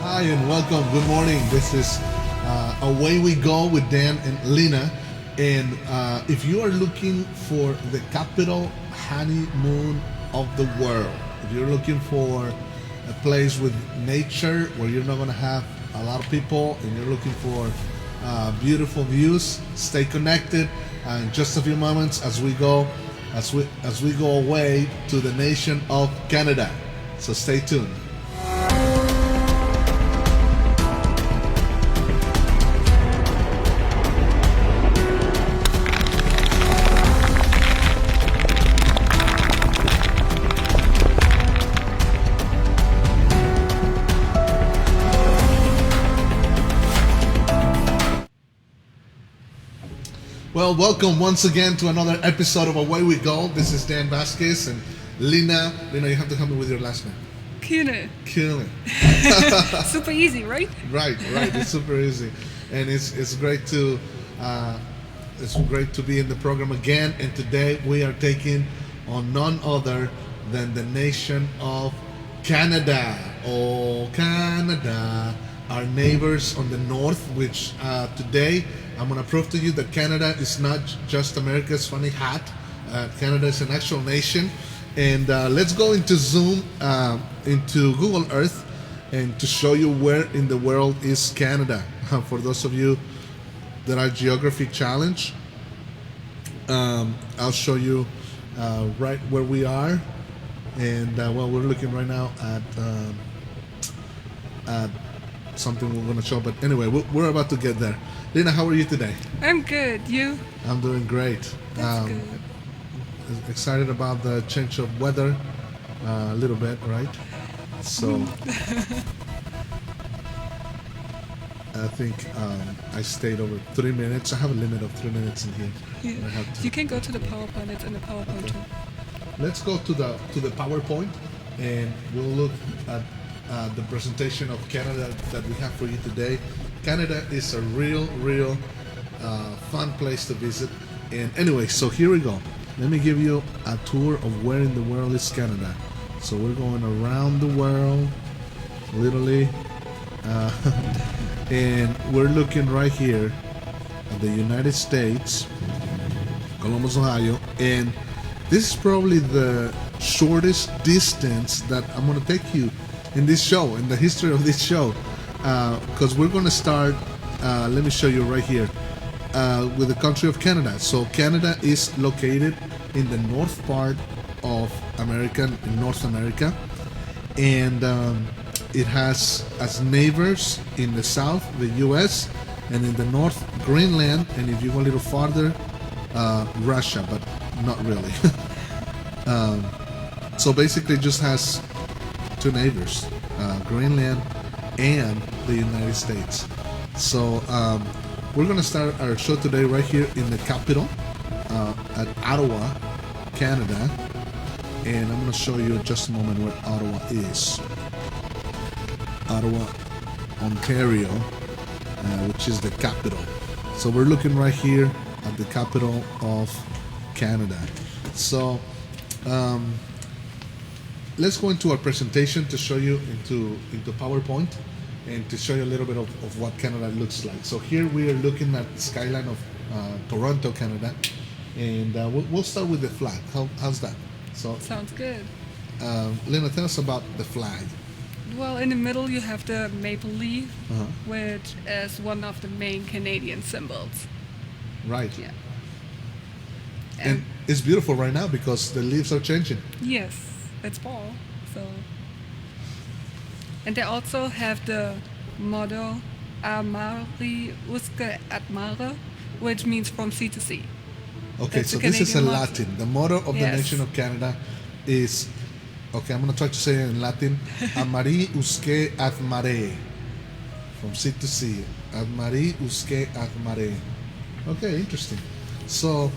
Hi and welcome. Good morning. This is Away We Go with Dan and Lena. And if you are looking for the capital honeymoon of the world, if you're looking for a place with nature where you're not going to have a lot of people and you're looking for beautiful views, stay connected. In just a few moments as we go away to the nation of Canada. So stay tuned. Well, welcome once again to another episode of Away We Go. This is Dan Vasquez and Lena. Lena, you have to help me with your last name. Kune. Kune. Super easy, right? Right. It's super easy, and it's great to be in the program again. And today we are taking on none other than the nation of Canada. Oh, Canada, our neighbors on the north. Which today I'm going to prove to you that Canada is not just America's funny hat. Canada is an actual nation. And let's go into Zoom, into Google Earth, and to show you where in the world is Canada. For those of you that are geography challenged, I'll show you right where we are. And well, we're looking right now at something we're going to show. But anyway, we're about to get there. Lena, how are you today? I'm good. You? I'm doing great. That's good. Excited about the change of weather a little bit, right? So I think I stayed over 3 minutes. I have a limit of 3 minutes in here. Yeah. I have to. You can go to the PowerPoint. It's in the PowerPoint Okay. too. Let's go to the PowerPoint, and we'll look at the presentation of Canada that we have for you today. Canada is a real fun place to visit. And anyway, so here we go. Let me give you a tour of where in the world is Canada. So we're going around the world, literally, and we're looking right here at the United States, Columbus, Ohio, and this is probably the shortest distance that I'm going to take you in this show, in the history of this show, because we're going to start, let me show you right here, with the country of Canada. So Canada is located in the north part of America, in North America, and it has as neighbors in the south the US, and in the north Greenland, and if you go a little farther, Russia, but not really. So basically it just has two neighbors, Greenland and the United States. So we're going to start our show today right here in the capital, at Ottawa, Canada, and I'm going to show you in just a moment where Ottawa is. Ottawa, Ontario, which is the capital. So we're looking right here at the capital of Canada. So let's go into our presentation to show you into PowerPoint and to show you a little bit of what Canada looks like. So here we are looking at the skyline of Toronto, Canada, and we'll start with the flag. How's that? So Sounds good. Lena, tell us about the flag. Well, in the middle you have the maple leaf, Uh-huh. which is one of the main Canadian symbols. Right. Yeah. And it's beautiful right now because the leaves are changing. Yes, it's fall. So. And they also have the motto Amari usque ad mare, which means from sea to sea. Okay, That's so the this is a Canadian motto. Latin. The motto of the Yes. nation of Canada is, okay, I'm going to try to say it in Latin, Amari usque ad mare. From sea to sea. Amari usque ad mare. Okay, interesting. So,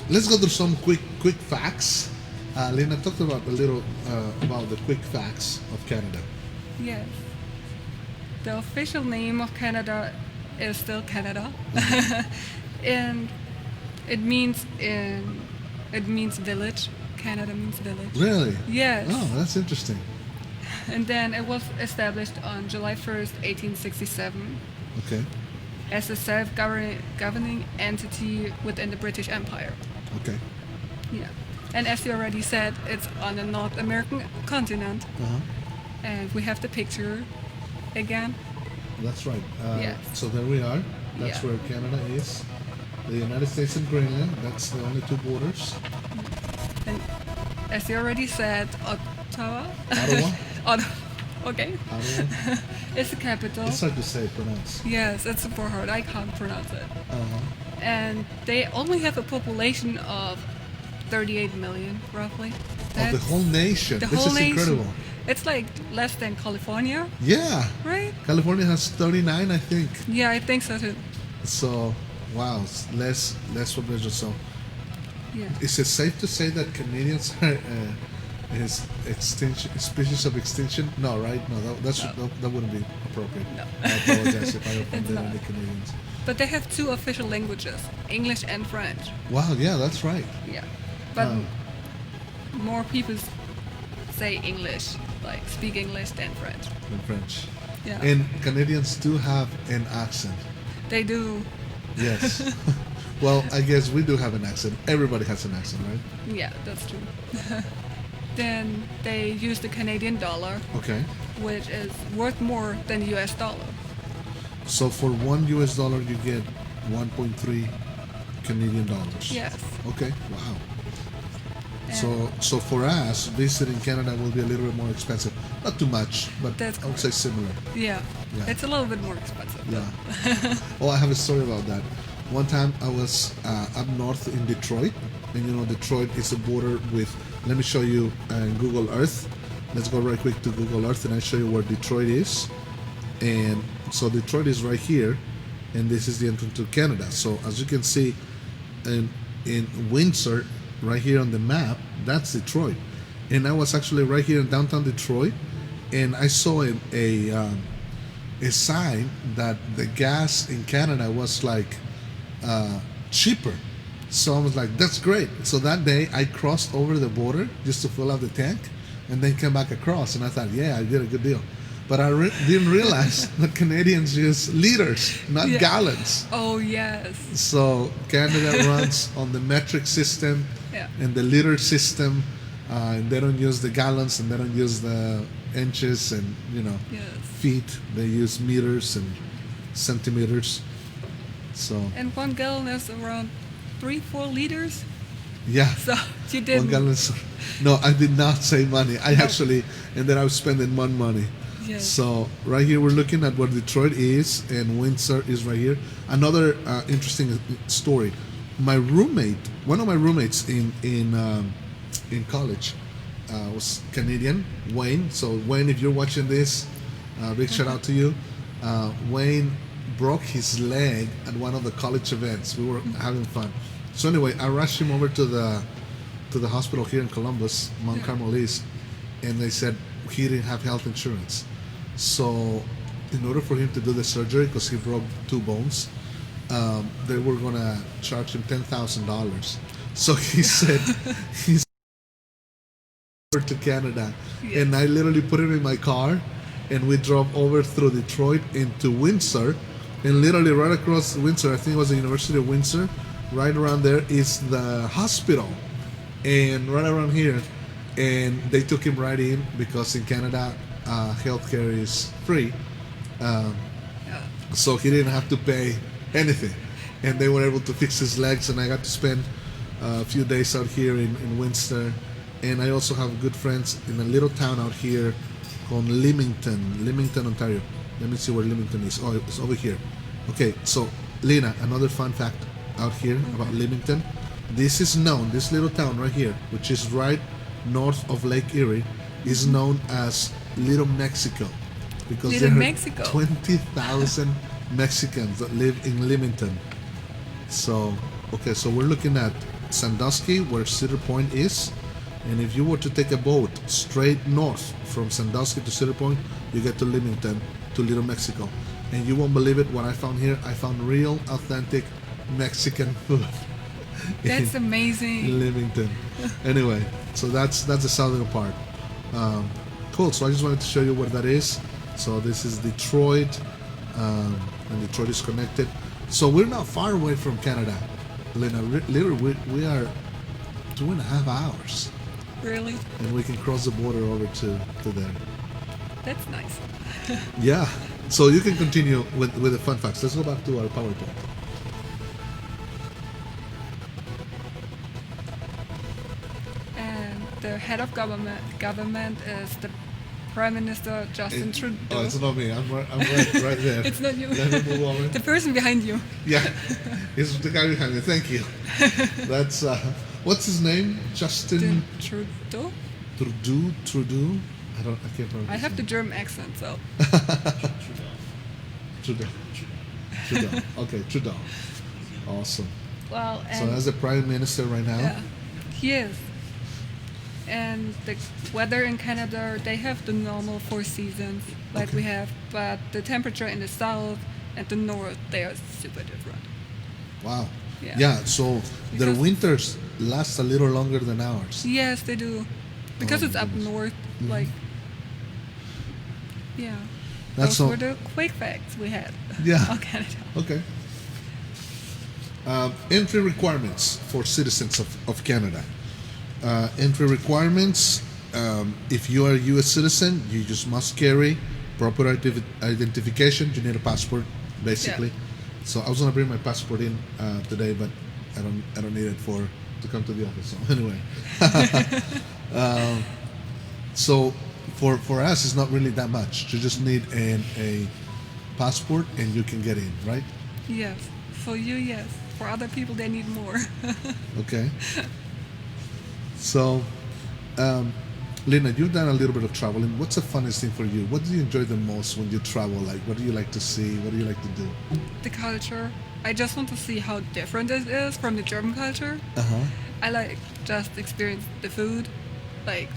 let's go through some quick facts. Lena talked about a little about the quick facts of Canada. Yes. The official name of Canada is still Canada, and it means village. Canada means village. Really? Yes. Oh, that's interesting. And then it was established on July 1st, 1867, Okay. as a self-governing entity within the British Empire. Okay. Yeah. And as you already said, it's on the North American continent. Uh-huh. And we have the picture again. That's right. Yes. So there we are. That's Yeah. where Canada is. The United States and Greenland. That's the only two borders. And as you already said, Ottawa. Ottawa. Okay. Ottawa. It's the capital. It's hard to say, pronounce. Yes, it's super hard. I can't pronounce it. Uh-huh. And they only have a population of 38 million, roughly. Of the whole nation. The This whole is nation. incredible. It's like less than California, Yeah. right? California has 39, I think. Yeah, I think so too. So, wow, it's less population. So, Yeah. is it safe to say that Canadians are species of extinction? No, right? No, that wouldn't be appropriate. No. I apologize if I It's offended not. any Canadians. But they have two official languages, English and French. Wow, yeah, that's right. Yeah. But Wow. more people say English, like speak English than French. In French. Yeah. And Canadians do have an accent. They do. Yes. Well, I guess we do have an accent. Everybody has an accent, right? Yeah, that's true. Then they use the Canadian dollar, Okay. which is worth more than the US dollar. So for $1 you get 1.3 Canadian dollars. Yes. Okay. Wow. And So for us, visiting Canada will be a little bit more expensive. Not too much, but That's I would say similar. yeah, Yeah. it's a little bit more expensive. Yeah. Oh, I have a story about that. One time I was up north in Detroit, and you know Detroit is a border with. Let me show you Google Earth. Let's go right quick to Google Earth, and I show you where Detroit is. And so Detroit is right here, and this is the entrance to Canada. So as you can see, in Windsor, right here on the map, that's Detroit. And I was actually right here in downtown Detroit, and I saw a sign that the gas in Canada was like cheaper. So I was like, that's great. So that day I crossed over the border just to fill up the tank, and then came back across, and I thought, yeah, I did a good deal. But I didn't realize that Canadians use liters, not Yeah. gallons. Oh yes. So Canada runs on the metric system Yeah. and the liter system. And they don't use the gallons, and they don't use the inches and Yes. feet. They use meters and centimeters. So And 1 gallon is around 3-4 liters. yeah, So you 1 did. gallon. No, I did not save money. I actually ended up spending more money. Yes. So right here we're looking at where Detroit is, and Windsor is right here. Another interesting story. My roommate, one of my roommates in college, was Canadian, Wayne. So Wayne, if you're watching this, big shout out to you. Wayne broke his leg at one of the college events. We were having fun. So anyway, I rushed him over to the hospital here in Columbus, Mount Yeah. Carmel East, and they said he didn't have health insurance. So in order for him to do the surgery, because he broke 2 bones, they were gonna charge him $10,000. So he said he's over to Canada, Yeah. and I literally put him in my car, and we drove over through Detroit into Windsor, and literally right across Windsor, I think it was the University of Windsor, right around there is the hospital, and right around here, and they took him right in because in Canada, healthcare is free. Yeah. So he didn't have to pay anything, and they were able to fix his legs, and I got to spend a few days out here in Windsor. And I also have good friends in a little town out here called Leamington, Ontario. Let me see where Leamington is. Oh, it's over here. Okay, so Lena, another fun fact out here about Leamington. This is known, this little town right here, which is right north of Lake Erie, is known as Little Mexico, because Little there Mexico. are 20,000 Mexicans that live in Leamington. So, okay, so we're looking at Sandusky, where Cedar Point is, and if you were to take a boat straight north from Sandusky to Cedar Point, you get to Leamington, to Little Mexico. And you won't believe it, what I found here. I found real, authentic Mexican food. That's in amazing. Leamington. Anyway, so that's the southern part. Cool. So I just wanted to show you where that is. So this is Detroit, and Detroit is connected. So we're not far away from Canada, Lena. Literally, we are 2.5 hours, Really? and we can cross the border over to there. That's nice. Yeah. So you can continue with the fun facts. Let's go back to our PowerPoint. And the head of government is the Prime Minister Justin Trudeau. Oh, it's not me. I'm right there. It's not you. Let me move over. The person behind you. Yeah, it's the guy behind me. Thank you. That's what's his name? Justin Trudeau. Trudeau. I can't remember. I his have the name. German accent, so. Trudeau. Okay, Trudeau. Awesome. Well, So and that's the Prime Minister right now. yeah, he is. And the weather in Canada, they have the normal 4 seasons like Okay. we have, but the temperature in the south and the north, they are super different. Wow. Yeah. Yeah. So their Because- winters last a little longer than ours. Yes, they do. Because Oh, it's up goodness. north, like, yeah. That's Those so. were the quake facts we had Yeah. on Canada. Okay. Entry requirements for citizens of Canada. Entry requirements. If you are a U.S. citizen, you just must carry proper identification. You need a passport, basically. So I was gonna bring my passport in today, but I don't need it to come to the office. So anyway, so for us, it's not really that much. You just need a passport, and you can get in, right? Yes. For you, yes. For other people, they need more. Okay. So, Lena, you've done a little bit of traveling. What's the funnest thing for you? What do you enjoy the most when you travel? Like, what do you like to see? What do you like to do? The culture. I just want to see how different it is from the German culture. Uh huh. I like just experience the food, like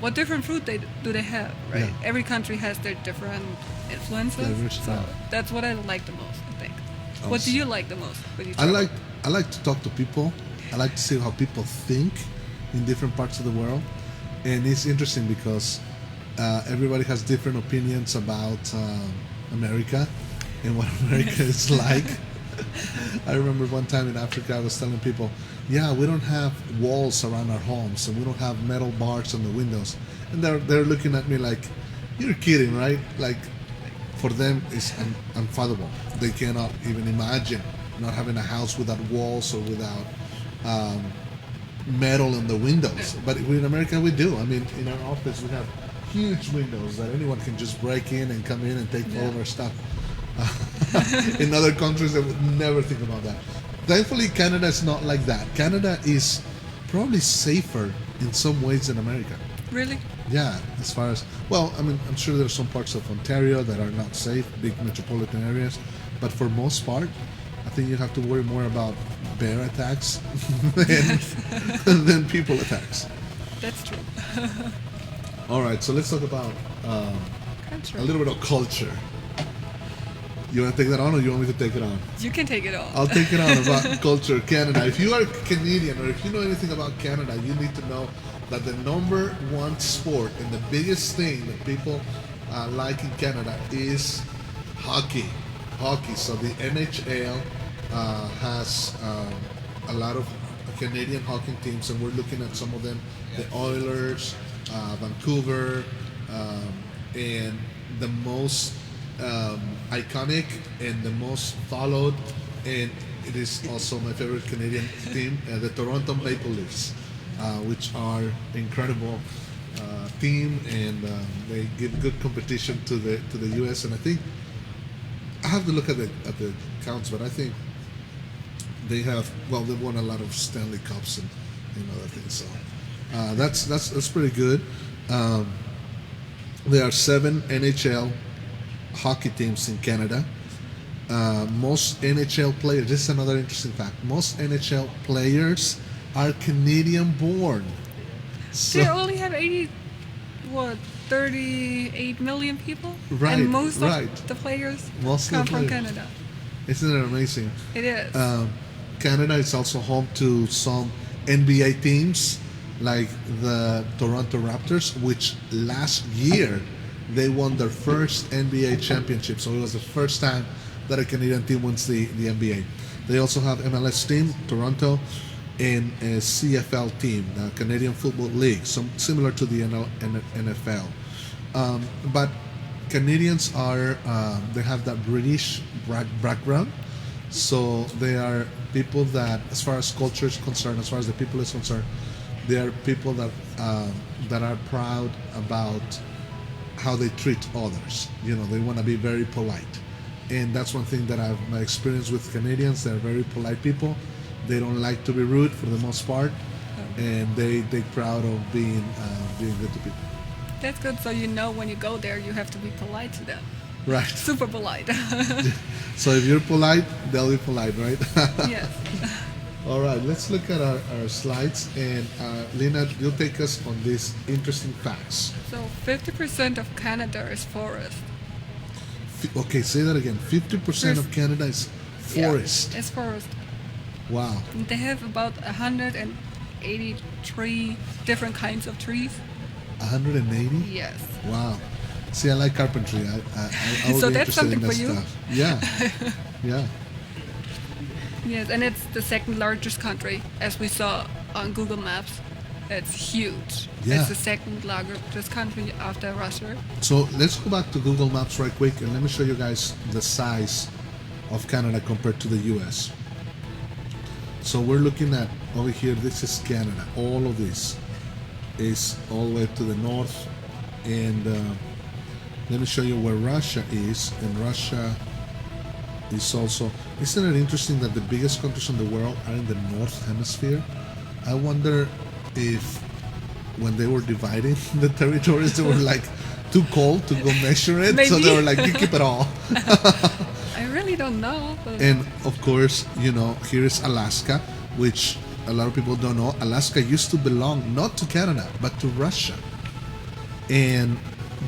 what different food do they have, right? Yeah. Every country has their different influences, Diversity. so that's what I like the most. I think. What do Awesome. you like the most when you I travel? like to talk to people. I like to see how people think in different parts of the world, and it's interesting because everybody has different opinions about America and what America is like. I remember one time in Africa, I was telling people, "Yeah, we don't have walls around our homes, and we don't have metal bars on the windows," and they're looking at me like, "You're kidding, right?" Like, for them, it's unfathomable. They cannot even imagine not having a house without walls or without metal in the windows. But in America, we do. I mean, in our office, we have huge windows that anyone can just break in and come in and take all of our stuff. In other countries, they would never think about that. Thankfully, Canada is not like that. Canada is probably safer in some ways than America. Really? Yeah, as far as, well, I mean, I'm sure there's some parts of Ontario that are not safe, big metropolitan areas, but for most part, I think you have to worry more about bear attacks than people attacks. That's true. All right, so let's talk about Culture. a little bit of culture. You want to take that on, or you want me to take it on? You can take it all. I'll take it on about culture, Canada. If you are Canadian, or if you know anything about Canada, you need to know that the number one sport and the biggest thing that people like in Canada is hockey. Hockey. So the NHL has a lot of Canadian hockey teams, and we're looking at some of them: the Oilers, Vancouver, and the most iconic and the most followed, and it is also my favorite Canadian team, the Toronto Maple Leafs, which are incredible team, and they give good competition to the U.S. And I think I have to look at the counts, but I think they have, well, they've won a lot of Stanley Cups and other things. So that's pretty good. There are 7 NHL hockey teams in Canada. Most NHL players, this is another interesting fact, most NHL players are Canadian born. They only have 38 million people? Right, And most right. of the players Most of the come from players. Canada. Isn't it amazing? It is. Canada is also home to some NBA teams like the Toronto Raptors, which last year they won their first NBA championship. So it was the first time that a Canadian team wins the NBA. They also have MLS team, Toronto, and a CFL team, the Canadian Football League, some similar to the NFL. But Canadians are they have that British background, so they are people that, as far as culture is concerned, as far as the people is concerned, they are people that are proud about how they treat others. You know, they want to be very polite, and that's one thing that I've my experience with Canadians. They're very polite people. They don't like to be rude for the most part, and they're proud of being good to people. That's good. So you know when you go there, you have to be polite to them. Right. Super polite. So if you're polite, they'll be polite, right? Yes. All right, let's look at our slides, and Lena, you'll take us on these interesting facts. So 50% of Canada is forest. Okay, say that again. 50% of Canada is forest. Yeah, it's forest. Wow. They have about 183 different kinds of trees. 180? Yes. Wow. See, I like carpentry. I would So be that's interested in something that for you? stuff. Yeah. Yeah. Yes, and it's the second largest country, as we saw on Google Maps. It's huge. Yeah. It's the second largest country after Russia. So let's go back to Google Maps right quick, and let me show you guys the size of Canada compared to the US. So we're looking at over here, this is Canada. All of this is all the way to the north, and let me show you where Russia is. And Russia is also, isn't it interesting that the biggest countries in the world are in the north hemisphere? I wonder if when they were dividing the territories, they were like too cold to go measure it. So Maybe. they were like, you keep it all. I really don't know. But And of course, you know, here is Alaska, which a lot of people don't know. Alaska used to belong not to Canada, but to Russia. And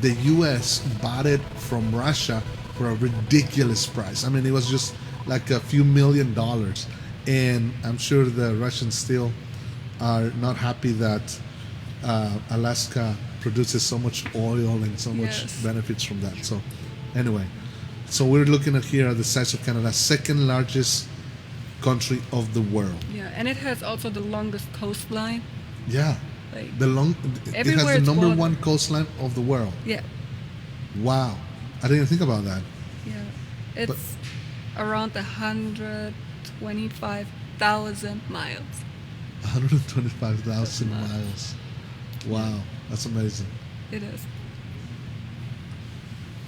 the US bought it from Russia for a ridiculous price. I mean, it was just like a few $1,000,000. And I'm sure the Russians still are not happy that Alaska produces so much oil and so much Yes. benefits from that. So anyway, so we're looking at here at the size of Canada, second largest country of the world. yeah, and it has also the longest coastline. Yeah. Like, It has everywhere the it's number water. one coastline of the world. yeah, Wow. I didn't think about that. yeah. It's around 125,000 miles. 125,000 miles. Wow. That's amazing. It is.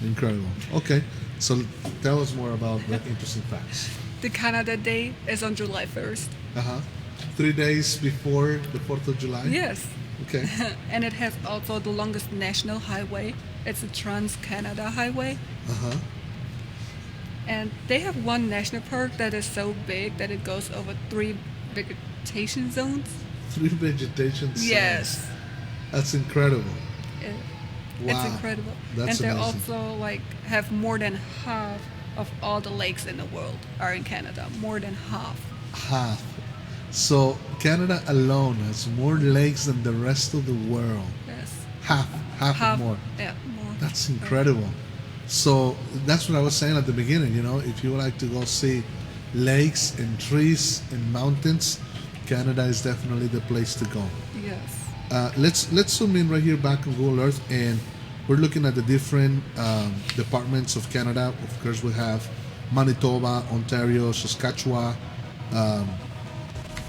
Incredible. Okay. So tell us more about the interesting facts. The Canada Day is on July 1st. Uh-huh. 3 days before the 4th of July? Yes. Okay. And it has also the longest national highway. It's the Trans-Canada Highway. Uh-huh. And they have one national park that is so big that it goes over 3 vegetation zones. 3 vegetation zones. Yes. That's incredible. It- Wow. It's incredible. That's and they amazing. also like have more than half of all the lakes in the world are in Canada. More than half. Half. So Canada alone has more lakes than the rest of the world. Yes. Half more. Yeah, more. That's incredible. So that's what I was saying at the beginning. You know, if you would like to go see lakes and trees and mountains, Canada is definitely the place to go. Yes. Let's zoom in right here back on Google Earth, and we're looking at the different departments of Canada. Of course, we have Manitoba, Ontario, Saskatchewan,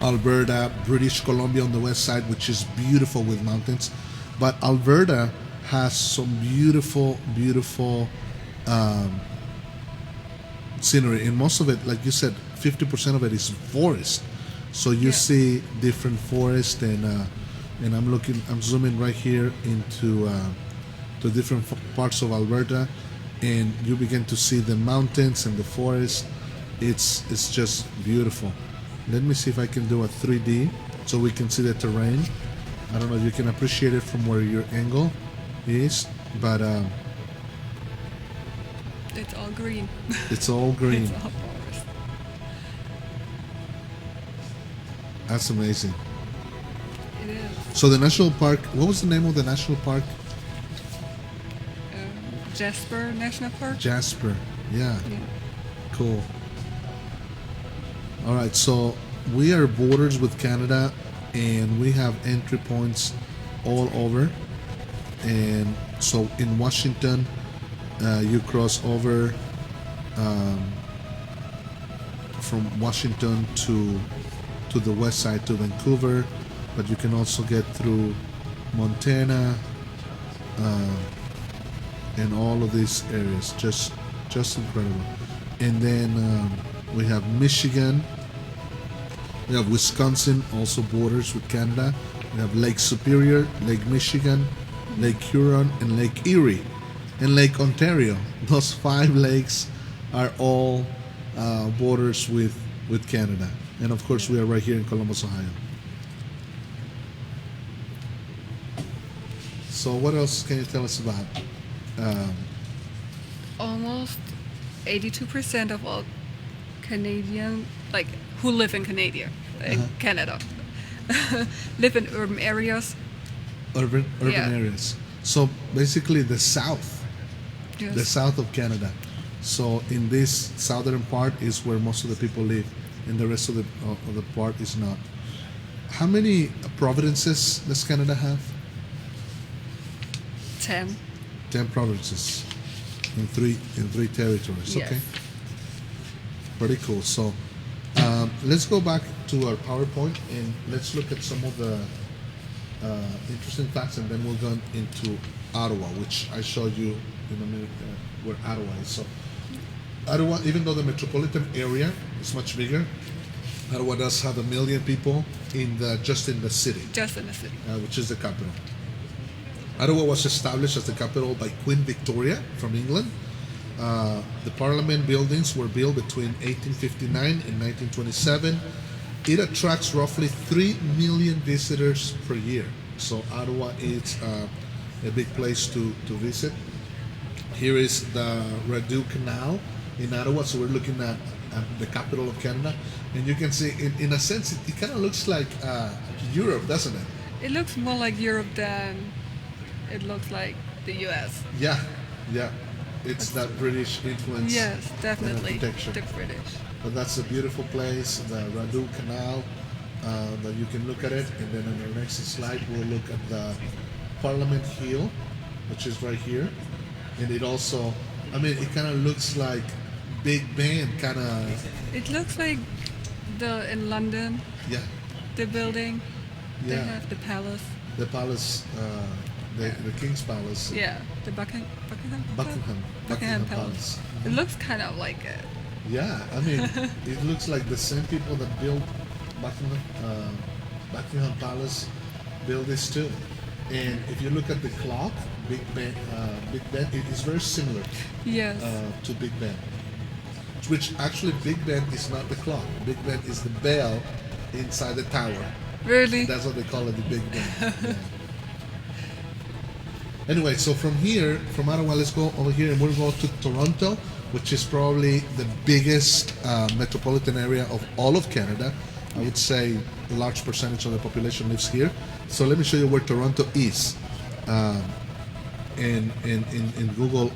Alberta, British Columbia on the west side, which is beautiful with mountains. But Alberta has some beautiful, beautiful scenery, and most of it, like you said, 50% of it is forest. So you Yeah. see different forest, and I'm zooming right here into to different parts of Alberta, and you begin to see the mountains and the forest. It's just beautiful. Let me see if I can do a 3D so we can see the terrain. I don't know if you can appreciate it from where your angle is, but It's all green. it's all green. It's all forest. It is. So the national park, what was the name of the national park? Jasper National Park. Jasper. Yeah, Yeah. cool. All right, so we are borders with Canada, and we have entry points all over. And so in Washington, you cross over from Washington to the west side to Vancouver, but you can also get through Montana and all of these areas. Just incredible. And then we have Michigan. We have Wisconsin, also borders with Canada. We have Lake Superior, Lake Michigan, Lake Huron, and Lake Erie, and Lake Ontario. Those 5 lakes are all borders with Canada. And of course, we are right here in Columbus, Ohio. So what else can you tell us about? Almost 82% of all Canadian, like who live in Canada, live in urban areas. Urban Yeah. areas. So basically the south, Yes. the south of Canada. So in this southern part is where most of the people live, and the rest of the part is not. How many provinces does Canada have? 10. 10 provinces in three territories. Yes. Okay, pretty cool. So let's go back to our PowerPoint and let's look at some of the interesting facts, and then we'll go into Ottawa, which I showed you in a minute where Ottawa is. So Ottawa, even though the metropolitan area is much bigger, Ottawa does have 1 million people just in the city, Just in the city. which is the capital. Ottawa was established as the capital by Queen Victoria from England. The Parliament buildings were built between 1859 and 1927. It attracts roughly 3 million visitors per year. So Ottawa is a big place to visit. Here is the Rideau Canal in Ottawa. So we're looking at the capital of Canada. And you can see, in a sense, it kind of looks like Europe, doesn't it? It looks more like Europe than it looks like the U.S. Yeah, yeah. It's that British influence. Yes, definitely. architecture. The British. But that's a beautiful place, the Rideau Canal, that you can look at it. And then on our next slide, we'll look at the Parliament Hill, which is right here. And it also, it kind of looks like Big Ben, kind of, It looks like in London, yeah, the building. They Yeah. have the palace. the palace, the King's Palace. Yeah, the Buckingham Palace. It looks kind of like it. Yeah, it looks like the same people that built Buckingham Palace built this too. And if you look at the clock, Big Ben, it is very similar Yes. to Big Ben. Which actually Big Ben is not the clock. Big Ben is the bell inside the tower. Really? That's what they call it, the Big Ben. Yeah. Anyway, so from here, from Ottawa, let's go over here and we'll go to Toronto, which is probably the biggest metropolitan area of all of Canada. I would say a large percentage of the population lives here. So let me show you where Toronto is in Google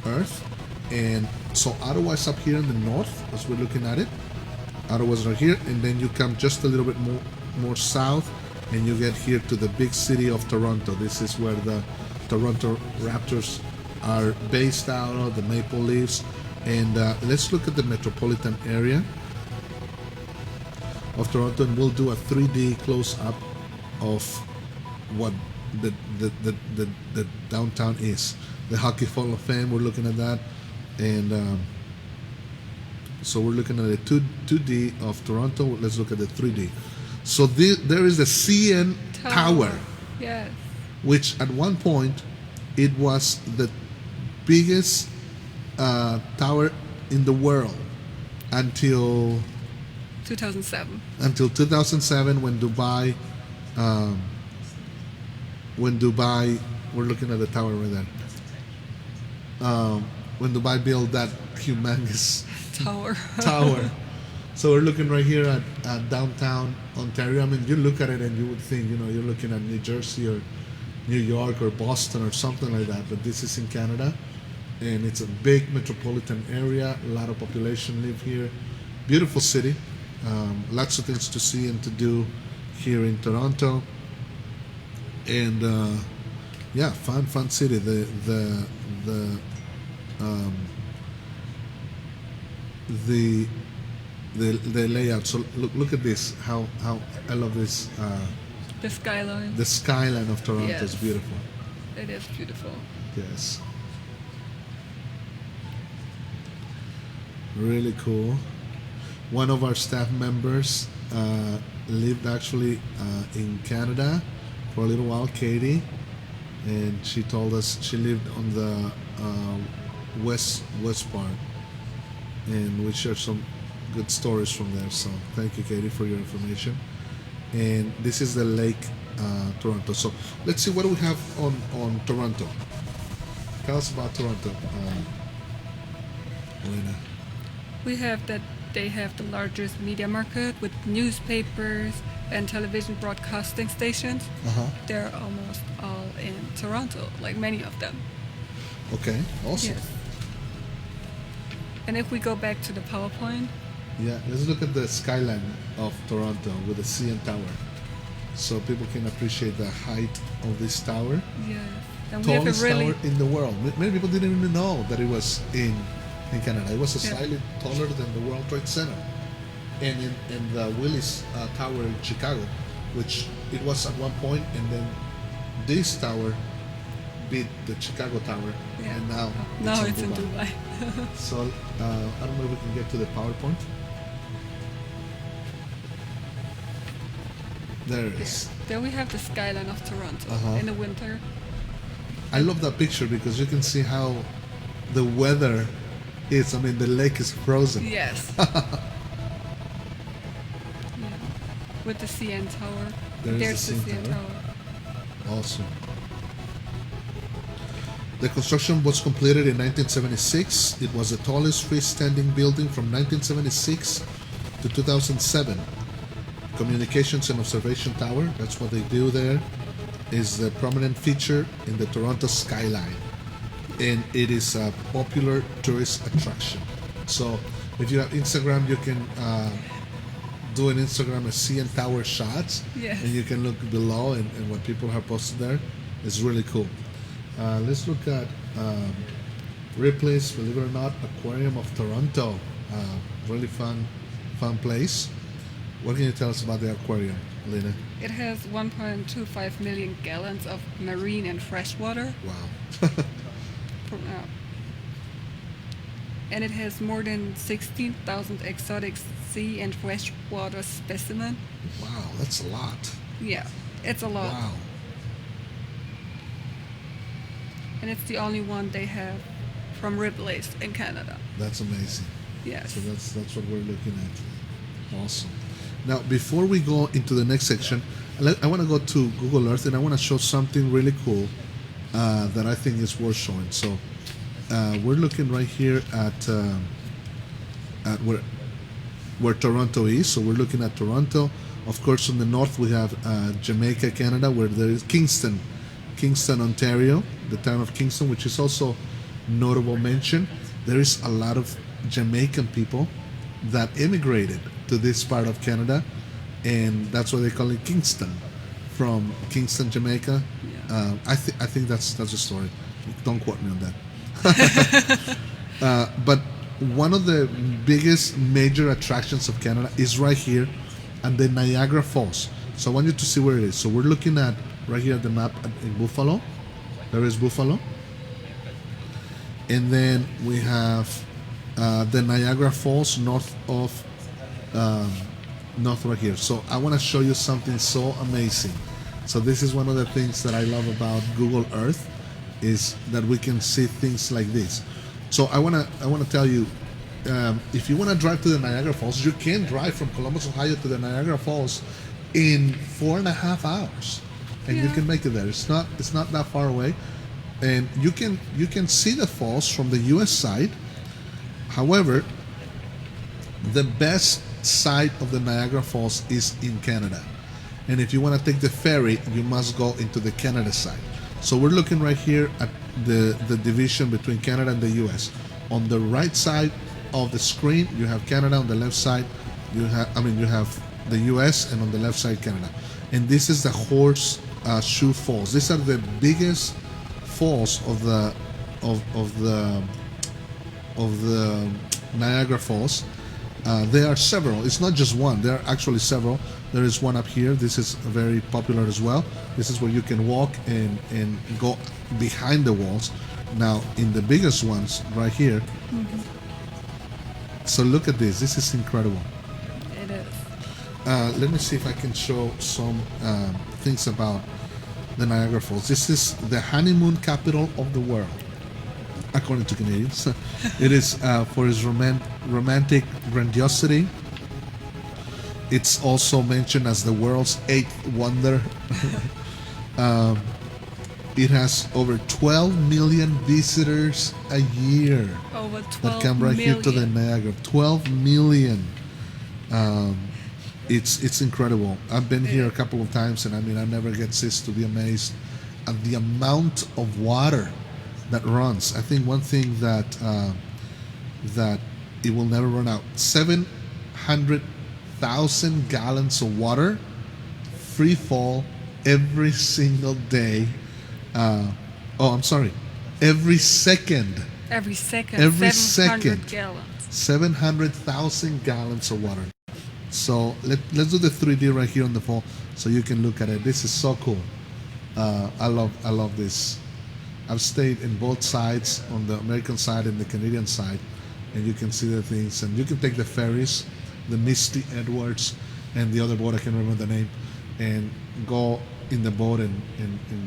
Earth. And so Ottawa is up here in the north, as we're looking at it. Ottawa is right here, and then you come just a little bit more south, and you get here to the big city of Toronto. This is where the Toronto Raptors are based out of, the Maple Leafs. And let's look at the metropolitan area of Toronto, and we'll do a 3D close-up of what the downtown is. The Hockey Hall of Fame, we're looking at that. And so we're looking at the 2D of Toronto. Let's look at the 3D. So there is the CN Tower, Yes. which at one point it was the biggest tower in the world until 2007. 2007 when Dubai we're looking at the tower right there. When Dubai built that humongous Tower. tower. So we're looking right here at downtown Ontario. I mean, you look at it and you would think, you're looking at New Jersey or New York or Boston or something like that. But this is in Canada, and it's a big metropolitan area. A lot of population live here. Beautiful city. Lots of things to see and to do here in Toronto. And yeah, fun city. Um, the the layout. So look at this. How I love this. The skyline. The skyline of Toronto is Yes. beautiful. It is beautiful. Yes. Really cool. One of our staff members lived actually in Canada for a little while, Katie, and she told us she lived on the west part, and we shared some good stories from there. So thank you, Katie, for your information. And this is the Lake Toronto. So let's see what do we have on Toronto. Tell us about Toronto, Lena. We have that they have the largest media market with newspapers and television broadcasting stations. They're almost all in Toronto, like many of them. Okay, awesome. Yes. And if we go back to the PowerPoint, Yeah, let's look at the skyline of Toronto with the CN Tower, so people can appreciate the height of this tower. yes, and we have a Tallest really tower in the world. Many people didn't even know that it was in Canada. It was Yeah. slightly taller than the World Trade Center, and in the Willis Tower in Chicago, which it was at one point, and then this tower beat the Chicago Tower, Yeah. and now now in it's in Dubai. So I don't know if we can get to the PowerPoint. There it is. There we have the skyline of Toronto Uh-huh. in the winter. I love that picture because you can see how the weather is. I mean, the lake is frozen. Yes. Yeah. With the CN Tower. There is There's the the CN CN Tower. Tower. Awesome. The construction was completed in 1976. It was the tallest freestanding building from 1976 to 2007. Communications and Observation Tower, that's what they do there, is the prominent feature in the Toronto skyline. And it is a popular tourist attraction. So if you have Instagram, you can do an Instagram of CN Tower shots. Yes. And you can look below and what people have posted there is really cool. Let's look at Ripley's, believe it or not, Aquarium of Toronto. Really fun place. What can you tell us about the aquarium, Lena? It has 1.25 million gallons of marine and freshwater. Wow. And it has more than 16,000 exotic sea and freshwater specimens. Wow, that's a lot. Yeah, it's a lot. Wow. And it's the only one they have from Ripley's in Canada. That's amazing. Yes. So that's what we're looking at. Awesome. Now, before we go into the next section, I want to go to Google Earth and I want to show something really cool that I think is worth showing. So we're looking right here at where Toronto is. So we're looking at Toronto. Of course, on the north we have Jamaica, Canada, where there is Kingston, Ontario, the town of Kingston, which is also notable mention. There is a lot of Jamaican people that immigrated to this part of Canada, and that's why they call it Kingston, from Kingston, Jamaica. Yeah. I think that's a story. Don't quote me on that. But one of the biggest major attractions of Canada is right here, and the Niagara Falls. So I want you to see where it is. So we're looking at right here at the map in Buffalo. There is Buffalo, and then we have the Niagara Falls north right here. So I want to show you something so amazing. So this is one of the things that I love about Google Earth, is that we can see things like this. So I want to tell you, if you want to drive to the Niagara Falls, you can drive from Columbus, Ohio to the Niagara Falls in 4.5 hours, and you Yeah. can make it there. It's not that far away, and you can see the falls from the U.S. side. However, the best side of the Niagara Falls is in Canada. And if you want to take the ferry, you must go into the Canada side. So we're looking right here at the division between Canada and the US. On the right side of the screen, you have Canada. On the left side, you have the US, and on the left side, Canada. And this is the Horseshoe Falls. These are the biggest falls of the Niagara Falls. There are several. It's not just one. There are actually several. There is one up here. This is very popular as well. This is where you can walk and go behind the walls. Now, in the biggest ones right here. Mm-hmm. So look at this. This is incredible. It is. Let me see if I can show some things about the Niagara Falls. This is the honeymoon capital of the world, according to Canadians. It is for its romantic grandiosity. It's also mentioned as the world's eighth wonder. It has over 12 million visitors a year. Over 12 that come right million. here to the Niagara. 12 million. It's incredible. I've been here a couple of times, and I never get ceased to be amazed at the amount of water that runs. I think one thing that it will never run out. 700,000 gallons of water, free fall every single day. Every second. Every second. Every 700 second. gallons. 700,000 gallons of water. So let's do the 3D right here on the fall, so you can look at it. This is so cool. I love this. I've stayed in both sides, on the American side and the Canadian side, and you can see the things. And you can take the ferries, the Misty Edwards, and the other boat, I can't remember the name, and go in the boat and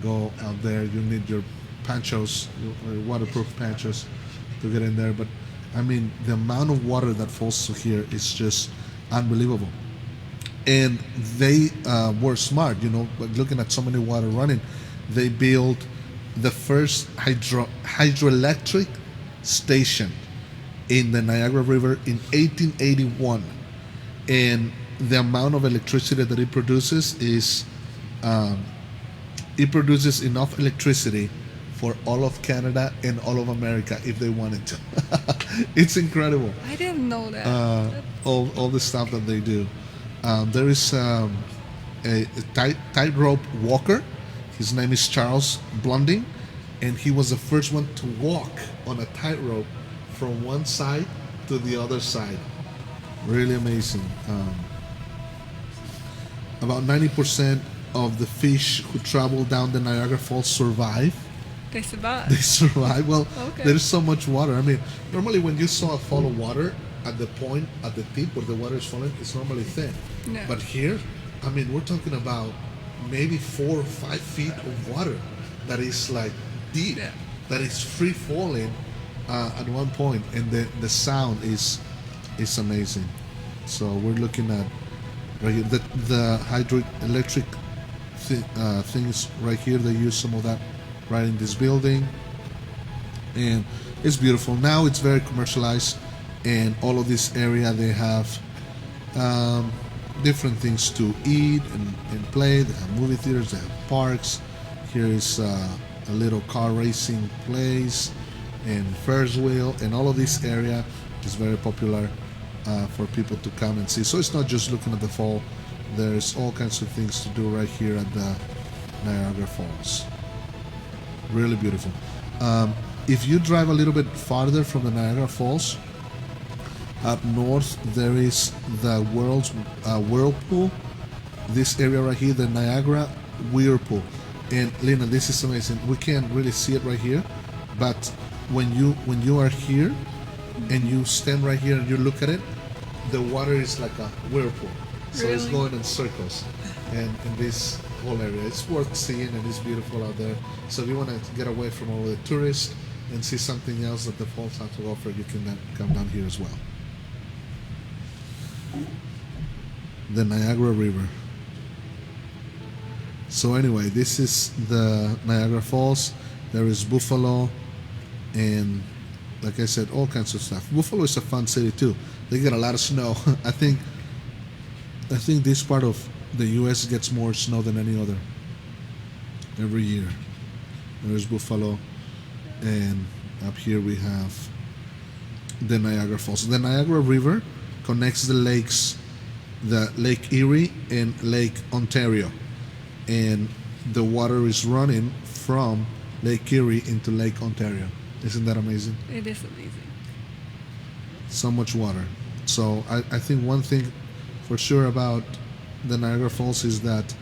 go out there. You need your ponchos, your waterproof ponchos, to get in there. But the amount of water that falls through here is just unbelievable. And they were smart, but looking at so many water running, they built the first hydroelectric station in the Niagara River in 1881. And the amount of electricity that it produces is enough electricity for all of Canada and all of America if they wanted to. It's incredible. I didn't know that. All the stuff that they do. There is a tightrope walker. His name is Charles Blondin, and he was the first one to walk on a tightrope from one side to the other side. Really amazing. About 90% of the fish who travel down the Niagara Falls survive. They survive. They survive. Well, okay. There's so much water. Normally when you saw a fall of water at the point, at the tip where the water is falling, it's normally thin. No. But here, we're talking about maybe 4 or 5 feet of water that is like deep, that is free falling at one point, and the sound is amazing. So we're looking at right here the hydroelectric things right here. They use some of that right in this building, and it's beautiful. Now it's very commercialized, and all of this area, they have different things to eat and play. They have movie theaters, they have parks. Here is a little car racing place and Ferris wheel, and all of this area is very popular for people to come and see. So it's not just looking at the fall. There's all kinds of things to do right here at the Niagara Falls. Really beautiful. If you drive a little bit farther from the Niagara Falls, up north there is the world's whirlpool. This area right here, the Niagara Whirlpool. And Lena, this is amazing. We can't really see it right here, but when you are here and you stand right here and you look at it, the water is like a whirlpool. So it's going in circles, and in this whole area, it's worth seeing, and it's beautiful out there. So if you want to get away from all the tourists and see something else that the falls have to offer, you can come down here as well. The Niagara River. So anyway, this is the Niagara Falls. There is Buffalo, and like I said, all kinds of stuff. Buffalo is a fun city too. They get a lot of snow. I think I think this part of the U.S. gets more snow than any other every year. There's Buffalo, and up here we have the Niagara Falls. The Niagara River connects the lakes, the Lake Erie and Lake Ontario, and the water is running from Lake Erie into Lake Ontario. Isn't that amazing? It is amazing. So much water. So I think one thing for sure about the Niagara Falls is that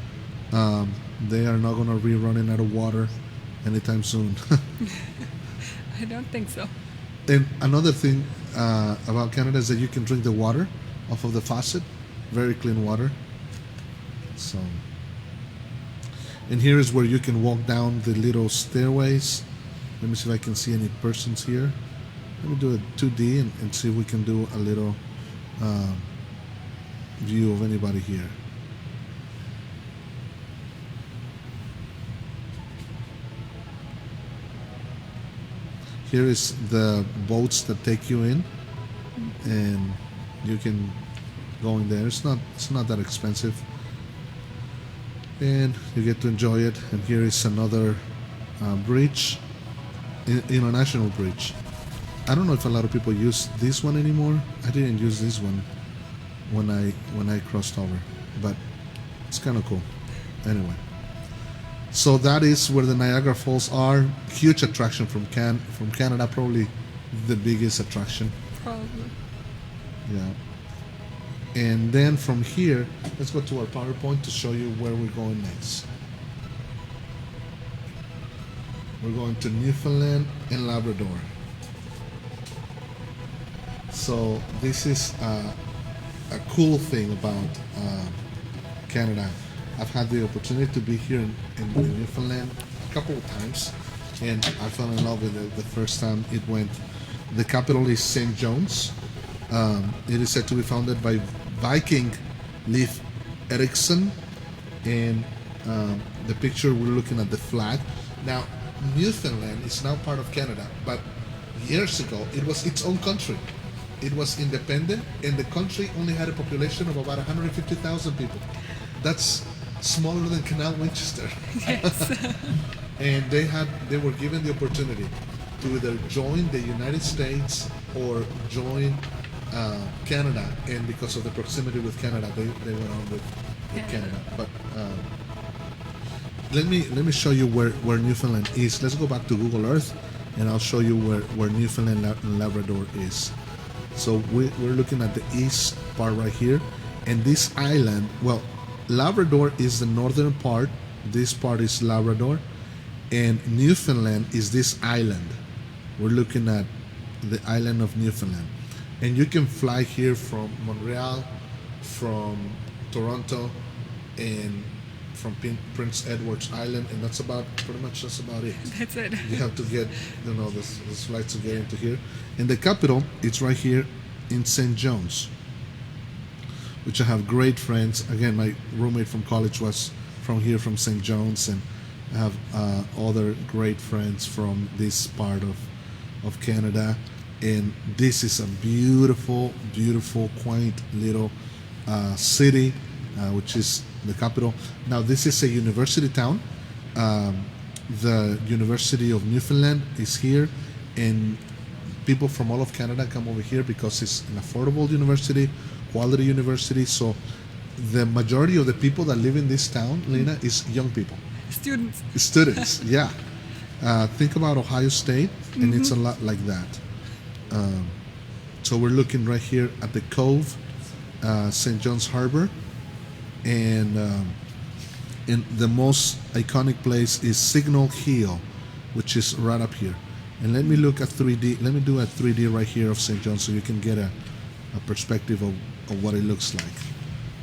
they are not going to be running out of water anytime soon. I don't think so. And another thing about Canada is that you can drink the water off of the faucet, very clean water. So, and here is where you can walk down the little stairways. Let me see if I can see any persons here. Let me do a 2D and see if we can do a little view of anybody here. Here is the boats that take you in, and you can go in there. It's not that expensive, and you get to enjoy it. And here is another bridge, international bridge. I don't know if a lot of people use this one anymore. I didn't use this one when I crossed over, but it's kind of cool. Anyway, so that is where the Niagara Falls are. Huge attraction from Canada, probably the biggest attraction. Probably. Yeah. And then from here, let's go to our PowerPoint to show you where we're going next. We're going to Newfoundland and Labrador. So this is a cool thing about Canada. I've had the opportunity to be here in Newfoundland a couple of times, and I fell in love with it the first time it went. The capital is St. John's. It is said to be founded by Viking Leif Erikson, and the picture we're looking at the flag. Now, Newfoundland is now part of Canada, but years ago it was its own country. It was independent, and the country only had a population of about 150,000 people. That's smaller than Canal Winchester. Yes. And they were given the opportunity to either join the United States or join Canada, and because of the proximity with Canada, they went on with Canada. But let me show you where Newfoundland is. Let's go back to Google Earth, and I'll show you where Newfoundland and Labrador is. So we're looking at the east part right here, and this island, well, Labrador is the northern part, this part is Labrador, and Newfoundland is this island. We're looking at the island of Newfoundland, and you can fly here from Montreal, from Toronto, and from Prince Edward's Island, and that's about it. That's it. You have to get the flights to get into here, and the capital it's right here in St. John's, which I have great friends. Again, my roommate from college was from here, from St. John's, and I have other great friends from this part of Canada. And this is a beautiful, beautiful, quaint little city, which is the capital. Now, this is a university town. The University of Newfoundland is here, and people from all of Canada come over here because it's an affordable university, quality university. So the majority of the people that live in this town, Lena, is young people. Students, yeah. Think about Ohio State, and it's a lot like that. So we're looking right here at the Cove, St. John's Harbor, and the most iconic place is Signal Hill, which is right up here. And let me look at 3D. Let me do a 3D right here of St. John's so you can get a perspective of what it looks like.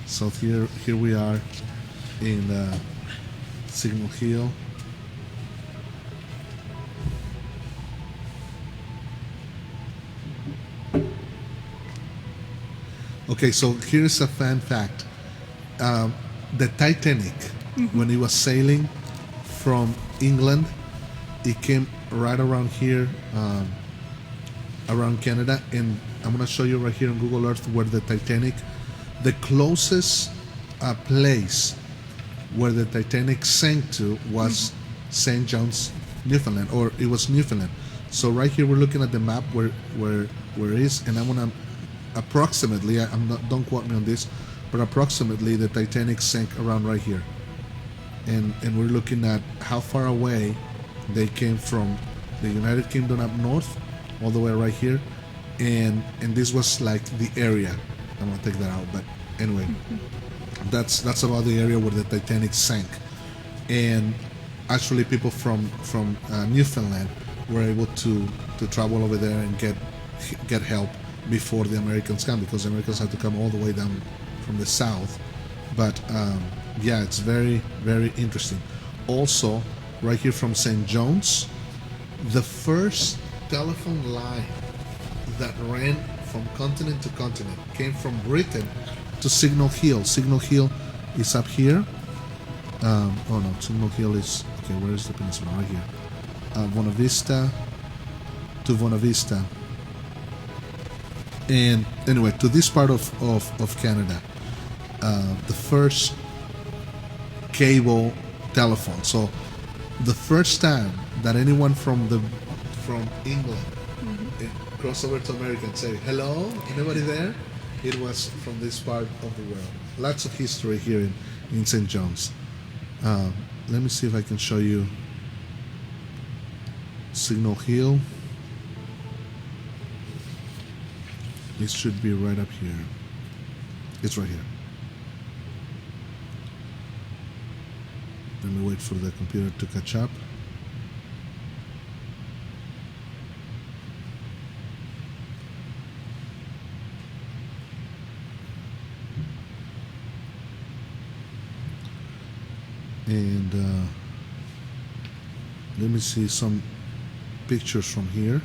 So here we are in Signal Hill. Okay, so here's a fun fact. The Titanic, when it was sailing from England, it came right around here, around Canada, and I'm going to show you right here on Google Earth where the Titanic The closest place where the Titanic sank to was St. John's, Newfoundland, or it was Newfoundland. So right here we're looking at the map where it is, and I'm gonna approximately, I'm not, don't quote me on this, but approximately the Titanic sank around right here, and we're looking at how far away they came from the United Kingdom up north, all the way right here, and this was like the area. I'm gonna take that out, but anyway, that's about the area where the Titanic sank, and actually people from Newfoundland were able to travel over there and get help before the Americans come, because the Americans had to come all the way down from the south. But yeah, it's very, very interesting. Also, right here from St. John's, the first telephone line that ran from continent to continent came from Britain to Signal Hill. Signal Hill is up here. Oh no, Signal Hill is, okay, where is the peninsula? Right here. Buena Vista to Buena Vista. And anyway, to this part of Canada, the first cable telephone. So the first time that anyone from England crossed over to America and say, hello, anybody there? It was from this part of the world. Lots of history here in St. John's. Let me see if I can show you Signal Hill. It should be right up here. It's right here. Let me wait for the computer to catch up. And let me see some pictures from here.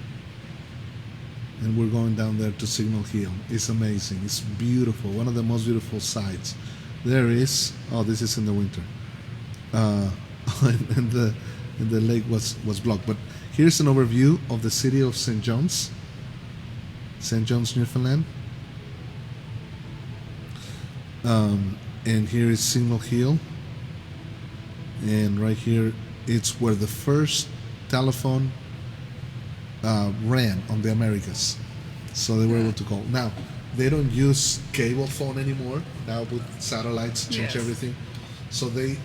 And we're going down there to Signal Hill. It's amazing. It's beautiful. One of the most beautiful sights. There is. Oh, this is in the winter. And the lake was blocked. But here's an overview of the city of St. John's, Newfoundland. And here is Signal Hill. And right here, it's where the first telephone ran on the Americas, so they were able to call. Now they don't use cable phone anymore. Now with satellites change everything, so they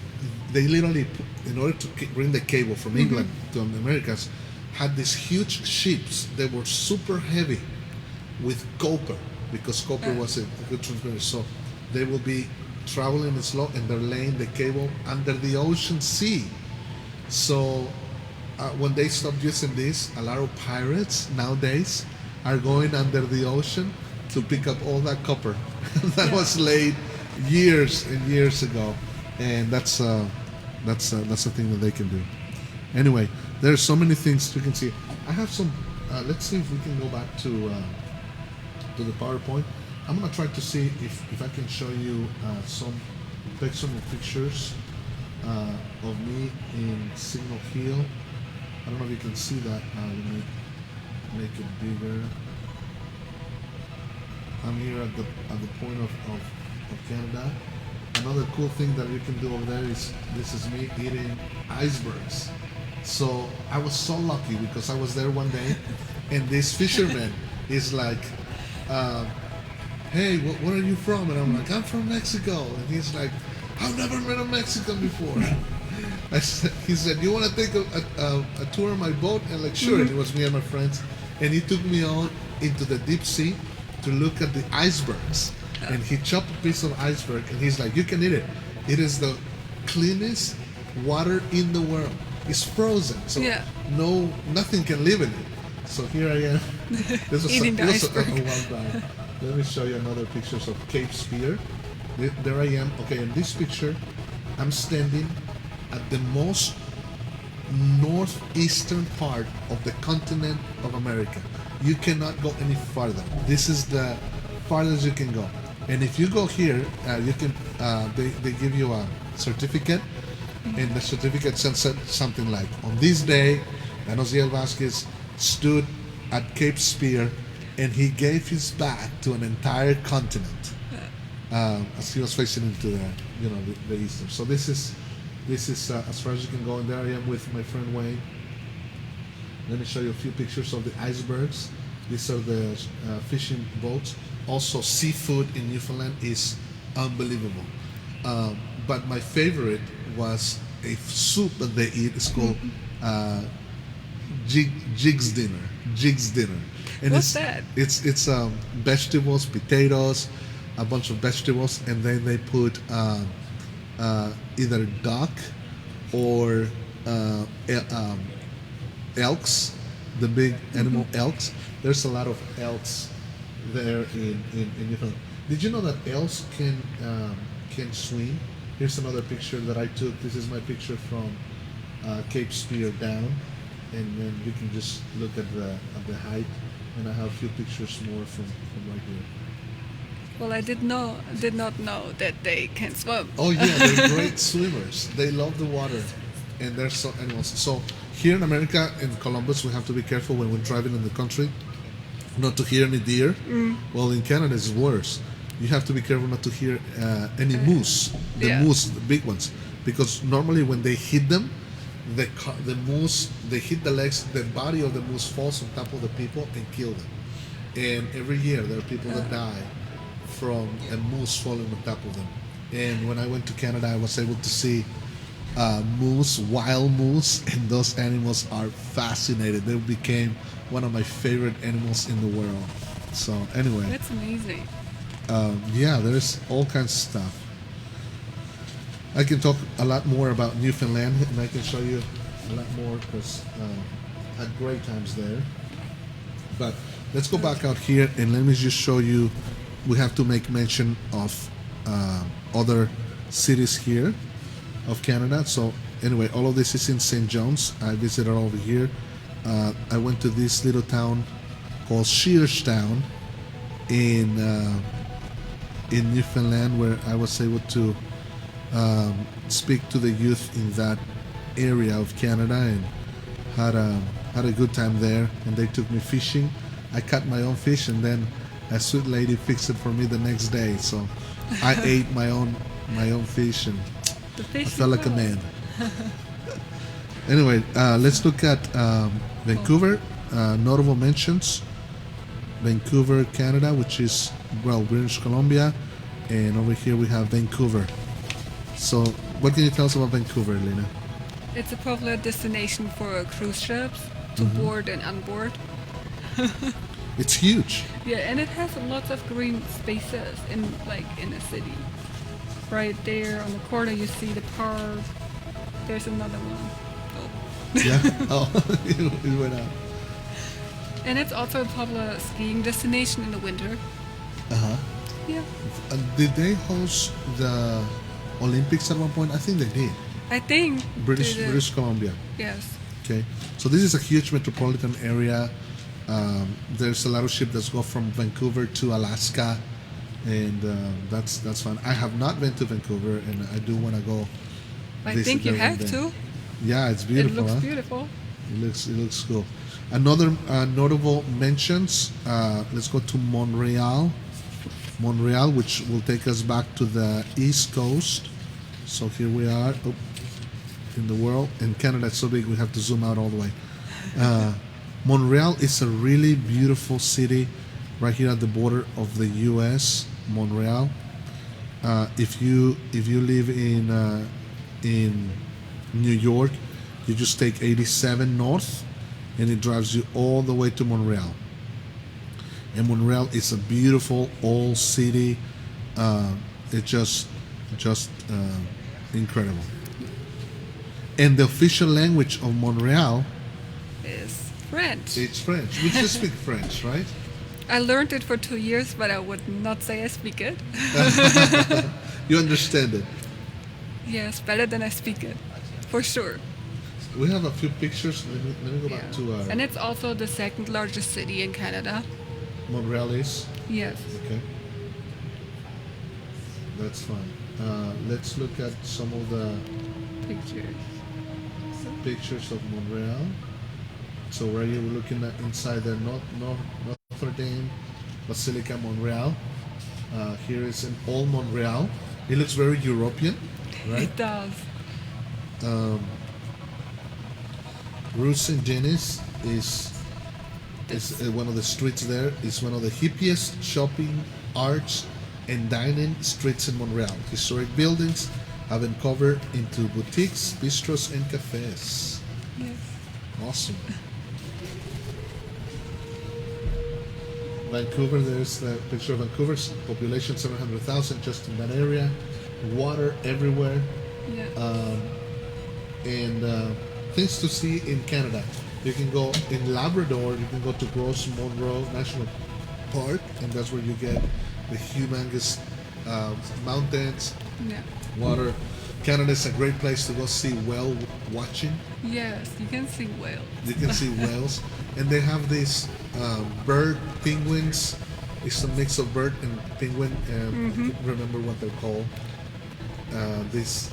literally, in order to bring the cable from England to the Americas, had these huge ships. They were super heavy with copper, because copper was a good transmitter. So they will be traveling slow, and they're laying the cable under the ocean sea. So when they stopped using this, a lot of pirates nowadays are going under the ocean to pick up all that copper that was laid years and years ago, and that's a thing that they can do. Anyway, there's so many things you can see. I have some. Let's see if we can go back to the PowerPoint. I'm gonna try to see if I can show you some pictures of me in Signal Hill. I don't know if you can see that. Let me make it bigger. I'm here at the point of Canada. Another cool thing that you can do over there is, this is me eating icebergs. So I was so lucky, because I was there one day, and this fisherman is like, hey, where are you from? And I'm like, I'm from Mexico. And he's like, I've never been to Mexico before. He said, you want to take a tour on my boat? And like, sure. And it was me and my friends. And he took me out into the deep sea to look at the icebergs. And he chopped a piece of iceberg, and he's like, you can eat it. It is the cleanest water in the world. It's frozen, so nothing can live in it. So here I am. This was eating the iceberg. A while back. Let me show you another pictures of Cape Spear. There I am. Okay, in this picture, I'm standing at the most northeastern part of the continent of America. You cannot go any farther. This is the farthest you can go. And if you go here, you can. They give you a certificate, and the certificate says something like, on this day, Osiel Vasquez stood at Cape Spear, and he gave his back to an entire continent. as he was facing into the eastern. So this is as far as you can go. And there I am with my friend Wayne. Let me show you a few pictures of the icebergs. These are the fishing boats. Also, seafood in Newfoundland is unbelievable. But my favorite was a soup that they eat. It's called Jig's dinner. Jig's dinner. And What's that? It's vegetables, potatoes, a bunch of vegetables, and then they put either duck or elks, the big animal elks. There's a lot of elks there in Newfoundland. Did you know that elks can swim? Here's another picture that I took. This is my picture from Cape Spear down, and then you can just look at the height. And I have a few pictures more from right here. Well, I did not know that they can swim. Oh yeah, they're great swimmers. They love the water, and they're so animals. So here in America, in Columbus, we have to be careful when we're driving in the country, not to hear any deer. Well, in Canada, it's worse. You have to be careful not to hear any moose. Moose, the big ones, because normally when they hit them, the moose, they hit the legs, the body of the moose falls on top of the people and kill them. And every year there are people that die from a moose falling on top of them. And when I went to Canada, I was able to see moose, wild moose, and those animals are fascinating. They became one of my favorite animals in the world. So anyway, That's amazing. yeah, there's all kinds of stuff. I can talk a lot more about Newfoundland, and I can show you a lot more because I had great times there. But let's go back out here and let me just show you. We have to make mention of other cities here of Canada. So anyway, all of this is in St. John's. I visited over here. I went to this little town called Shearstown in Newfoundland, where I was able to speak to the youth in that area of Canada, and had a good time there. And they took me fishing. I caught my own fish, and then a sweet lady fixed it for me the next day. So I ate my own fish, and I felt like a man. Anyway, let's look at Vancouver. Notable mentions: Vancouver, Canada, which is British Columbia, and over here we have Vancouver. So, what can you tell us about Vancouver, Lena? It's a popular destination for cruise ships to board and unboard. It's huge. Yeah, and it has lots of green spaces in the city. Right there on the corner, you see the park. There's another one. Oh. Yeah. Oh, it went out. And it's also a popular skiing destination in the winter. Yeah. Did they host the Olympics at one point? I think they did. I think British Columbia. Yes. Okay. So this is a huge metropolitan area. There's a lot of ships that go from Vancouver to Alaska, and that's fun. I have not been to Vancouver, and I do want to go. I think you have to. Yeah, it's beautiful. It looks huh? beautiful. It looks cool. Another notable mentions. Let's go to Montreal. Montreal, which will take us back to the East Coast. So here we are in the world. And Canada is so big, we have to zoom out all the way. Montreal is a really beautiful city right here at the border of the U.S. Montreal. If you live in New York, you just take 87 north, and it drives you all the way to Montreal. And Montreal is a beautiful old city. It's just incredible. And the official language of Montreal Is French. it's French. You just speak French, right? I learned it for 2 years, but I would not say I speak it. You understand it. Yes, better than I speak it, for sure. We have a few pictures. Let me go back to And it's also the second largest city in Canada. Montreal is. Yes. Okay. That's fine. Let's look at some of the pictures of Montreal. So right here we're looking at inside the Notre Dame Basilica, Montreal. Here is in Old Montreal. It looks very European, right? It does. Rue Saint Denis is one of the streets there. It's one of the hippiest shopping, arts, and dining streets in Montreal. Historic buildings have been covered into boutiques, bistros, and cafes. Yes. Awesome. Vancouver, there's the picture of Vancouver's population 700,000 just in that area. Water everywhere. Yeah. And things to see in Canada. You can go in Labrador, you can go to Gros Monroe National Park, and that's where you get the humongous mountains, Yeah. water. Canada is a great place to go see whale watching. Yes, you can see whales. You can see whales, and they have these bird penguins. It's a mix of bird and penguin. I can't remember what they're called. These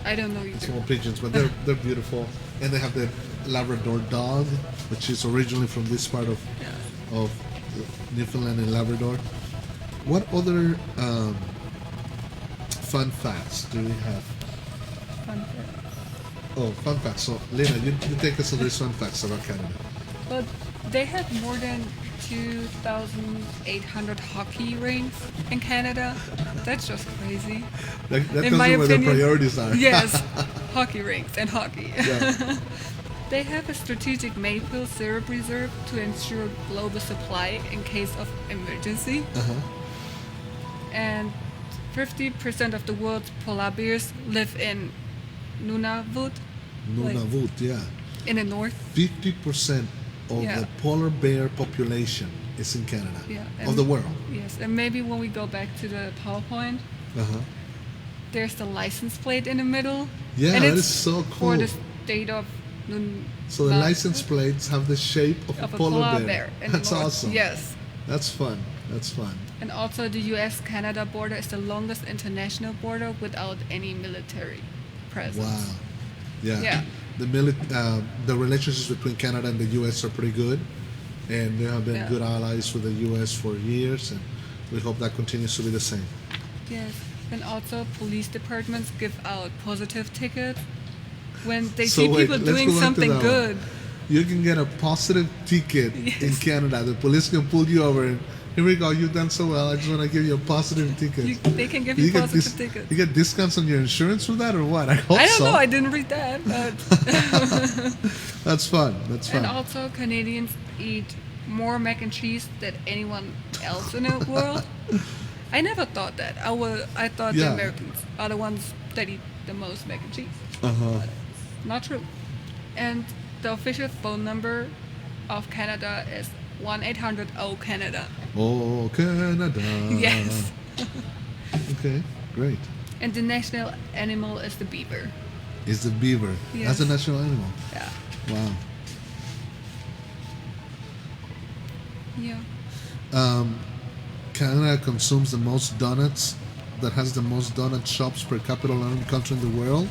I don't know either. small pigeons, but they're beautiful. And they have the Labrador dog, which is originally from this part of Newfoundland and Labrador. What other fun facts do we have? Fun fact. Oh, fun facts. So, Lena, you take us to these fun facts about Canada. But they have more than 2,800 hockey rinks in Canada. That's just crazy. That In tells my you where their opinion, priorities are. Yes, hockey rinks and hockey. Yeah. They have a strategic maple syrup reserve to ensure global supply in case of emergency. Uh-huh. And 50% of the world's polar bears live in Nunavut, Nunavut, yeah. in the north. 50% of Yeah. the polar bear population is in Canada. Yeah, Of the world. Yes, and maybe when we go back to the PowerPoint, Uh-huh. there's the license plate in the middle. Yeah, and that it's is so for the cool. state of So the license plates have the shape of a polar bear. in the That's north. awesome. Yes. That's fun. That's fun. And also the US-Canada border is the longest international border without any military presence. Wow. Yeah. Yeah. The relationships between Canada and the U.S. are pretty good, and they have been Yeah. good allies with the U.S. for years, and we hope that continues to be the same. Yes. And also police departments give out positive tickets when they see people let's doing go back to something that one. good. You can get a positive ticket in Yes. Canada. The police can pull you over and here we go. You've done so well. I just want to give you a positive ticket. They can give you positive tickets. You get discounts on your insurance for that, or what? I hope I don't so. know. I didn't read that, but That's fun. That's fun. and also Canadians eat more mac and cheese than anyone else in the world. I never thought that. I thought Yeah. the Americans are the ones that eat the most mac and cheese. Uh-huh. Not true. And the official phone number of Canada is 1-800-O-Canada. Oh, Canada. Yes. Okay, great. And the national animal is the beaver. Is the beaver. Yes. That's a national animal. Yeah. Wow. Yeah. Canada consumes the most donuts, that has the most donut shops per capita of any country in the world.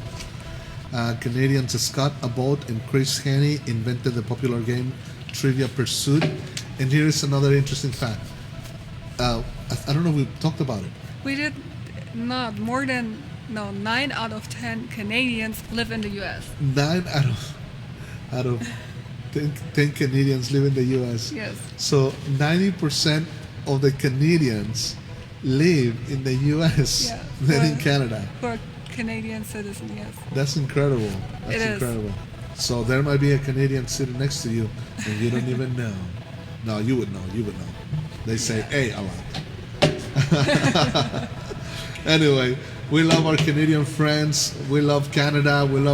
Canadians Scott Abbott and Chris Haney invented the popular game Trivia Pursuit. And here is another interesting fact. I don't know if we talked about it. We did not more than 9 out of 10 Canadians live in the U.S. 9 out of 10 Canadians live in the U.S. Yes. So 90% of the Canadians live in the U.S. Yeah. than in Well, Canada. Who are Canadian citizens? Yes. That's incredible. That's It is. incredible. So there might be a Canadian sitting next to you, and you don't even know. No, you would know. You would know. They say "hey" a lot. Anyway, we love our Canadian friends. We love Canada. We love